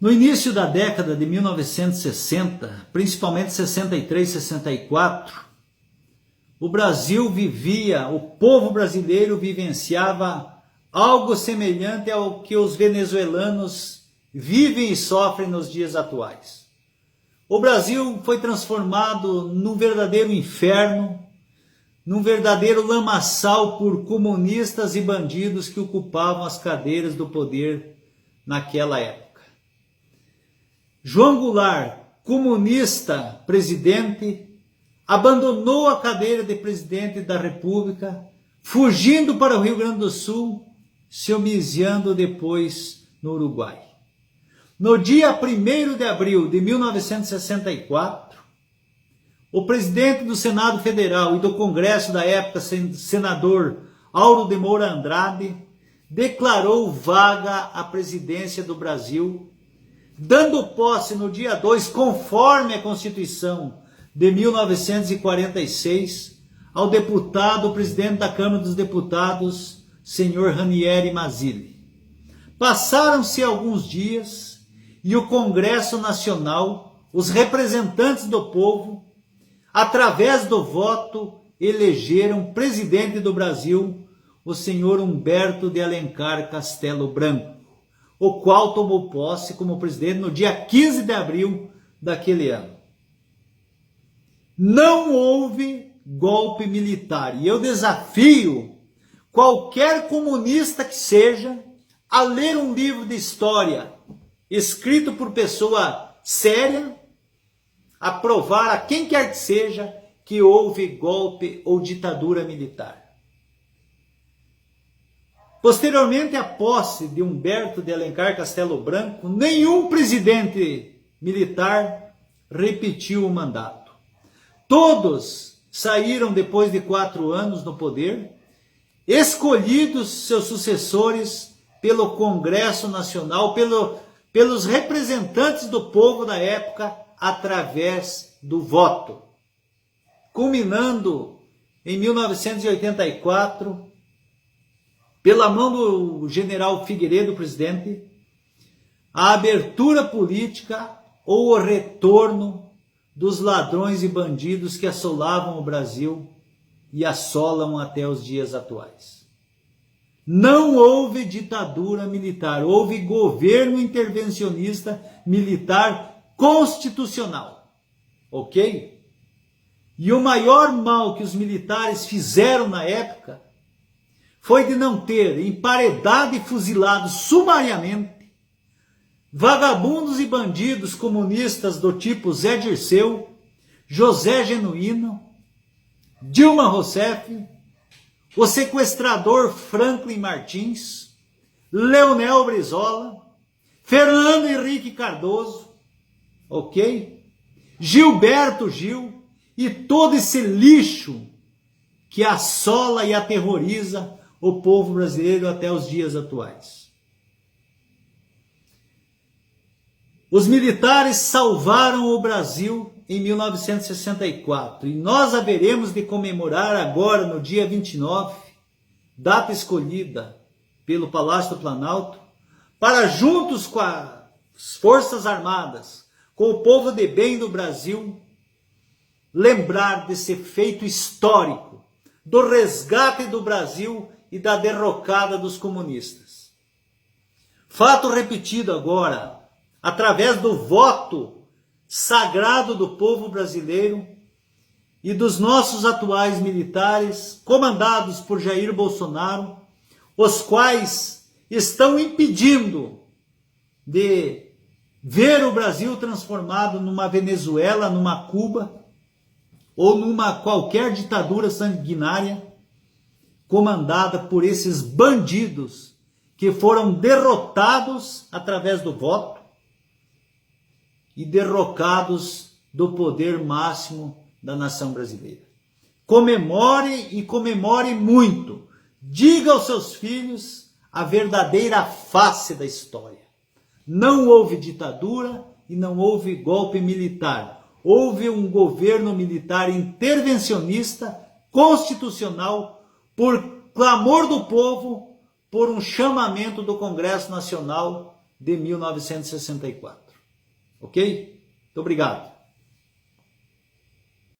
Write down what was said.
No início da década de 1960, principalmente 63, 64, o povo brasileiro vivenciava algo semelhante ao que os venezuelanos vivem e sofrem nos dias atuais. O Brasil foi transformado num verdadeiro inferno, num verdadeiro lamaçal por comunistas e bandidos que ocupavam as cadeiras do poder naquela época. João Goulart, comunista presidente, abandonou a cadeira de presidente da República, fugindo para o Rio Grande do Sul, se homiziando depois no Uruguai. No dia 1º de abril de 1964, o presidente do Senado Federal e do Congresso da época, senador Auro de Moura Andrade, declarou vaga a presidência do Brasil, dando posse no dia 2, conforme a Constituição de 1946, ao deputado, presidente da Câmara dos Deputados, senhor Ranieri Mazzilli. Passaram-se alguns dias e o Congresso Nacional, os representantes do povo, através do voto, elegeram presidente do Brasil, o senhor Humberto de Alencar Castelo Branco, o qual tomou posse como presidente no dia 15 de abril daquele ano. Não houve golpe militar. E eu desafio qualquer comunista que seja a ler um livro de história escrito por pessoa séria, a provar a quem quer que seja que houve golpe ou ditadura militar. Posteriormente à posse de Humberto de Alencar Castelo Branco, nenhum presidente militar repetiu o mandato. Todos saíram depois de 4 anos no poder, escolhidos seus sucessores pelo Congresso Nacional, pelos representantes do povo da época, através do voto. Culminando em 1984, pela mão do general Figueiredo, presidente, a abertura política ou o retorno dos ladrões e bandidos que assolavam o Brasil e assolam até os dias atuais. Não houve ditadura militar, houve governo intervencionista militar constitucional, ok? E o maior mal que os militares fizeram na época foi de não ter emparedado e fuzilado sumariamente vagabundos e bandidos comunistas do tipo Zé Dirceu, José Genuíno, Dilma Rousseff, o sequestrador Franklin Martins, Leonel Brizola, Fernando Henrique Cardoso, ok? Gilberto Gil e todo esse lixo que assola e aterroriza o povo brasileiro até os dias atuais. Os militares salvaram o Brasil em 1964 e nós haveremos de comemorar agora, no dia 29, data escolhida pelo Palácio do Planalto, para juntos com as Forças Armadas, com o povo de bem do Brasil, lembrar desse feito histórico, do resgate do Brasil e da derrocada dos comunistas. Fato repetido agora, através do voto sagrado do povo brasileiro e dos nossos atuais militares, comandados por Jair Bolsonaro, os quais estão impedindo de ver o Brasil transformado numa Venezuela, numa Cuba, ou numa qualquer ditadura sanguinária, comandada por esses bandidos que foram derrotados através do voto e derrocados do poder máximo da nação brasileira. Comemore e comemore muito. Diga aos seus filhos a verdadeira face da história. Não houve ditadura e não houve golpe militar. Houve um governo militar intervencionista, constitucional, por clamor do povo, por um chamamento do Congresso Nacional de 1964. Ok? Muito obrigado.